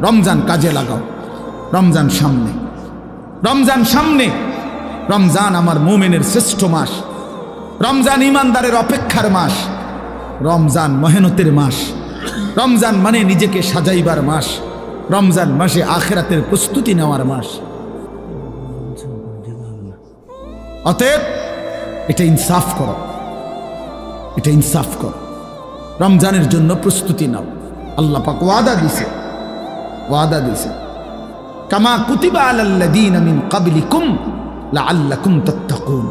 রমজান কাজে লাগাও। রমজান সামনে, রমজান সামনে। রমজান আমার মুমিনের শ্রেষ্ঠ মাস। রমজান ইমানদারের অপেক্ষার মাস। রমজান মেহনতের মাস। রমজান মানে নিজেকে সাজাইবার মাস। রমজান মাসে আখিরাতের প্রস্তুতি নেওয়ার মাস। অতএব এটা ইনসাফ করো, এটা ইনসাফ করো। রমজানের জন্য প্রস্তুতি নাও। আল্লাহ পাক ওয়াদা দিছে, ওয়াদা দিছে, কামা কুতিবা আলাল্লাযীনা মিন ক্বাবলিকুম লাআল্লাকুম তাত্তাকুন।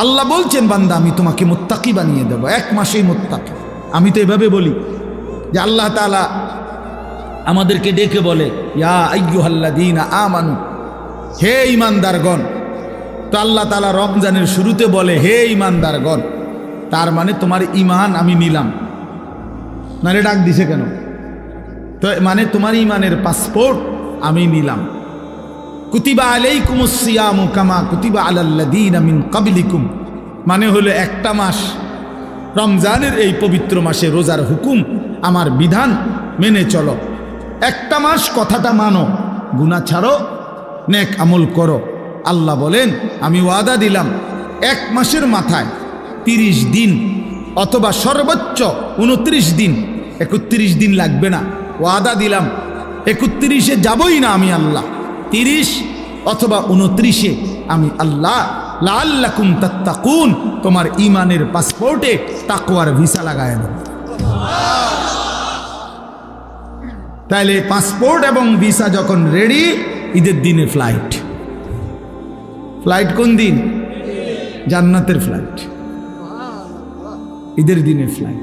আল্লাহ বলছেন, বান্দা আমি তোমাকে মুত্তাকি বানিয়ে দেব, এক মাসেই মুত্তাকি। আমি তো এভাবে বলি যে আল্লাহ তাআলা আমাদেরকে ডেকে বলে, ইয়া আইয়ুহাল্লাযীনা আমানু, হে ঈমানদারগণ। তো আল্লাহ তাআলা রমজানের শুরুতে বলে, হে ঈমানদারগণ, তার মানে তোমার ঈমান আমি নিলাম। মানে ডাক দিছে কেন? তো মানে তোমার ঈমানের পাসপোর্ট আমি নিলাম। কুতিবা আলাইকুমুস সিয়ামু কামা কুতিবা আলাল্লাযীনা মিন ক্বাবলিকুম, মানে হলো একটা মাস, রমজানের এই পবিত্র মাসে রোজার হুকুম, আমার বিধান মেনে চলো। একটা মাস কথাটা মানো, গুনাহ ছাড়ো, নেক আমল করো। আল্লাহ বলেন, আমি ওয়াদা দিলাম এক মাসের মাথায় 30 দিন অথবা সর্বোচ্চ 29 দিন, 31 দিন লাগবে না। ওয়াদা দিলাম 31-এ যাবই না আমি আল্লাহ, 30 অথবা 29-এ আমি আল্লাহ লাআল্লাকুম তাত্তাকুন, তোমার ঈমানের পাসপোর্টে তাকওয়ার ভিসা লাগায় দেব। তাইলে পাসপোর্ট এবং ভিসা যখন রেডি, ঈদের দিনে ফ্লাইট। ফ্লাইট কোন দিন? জান্নাতের ফ্লাইট, ঈদের দিনে ফ্লাইট।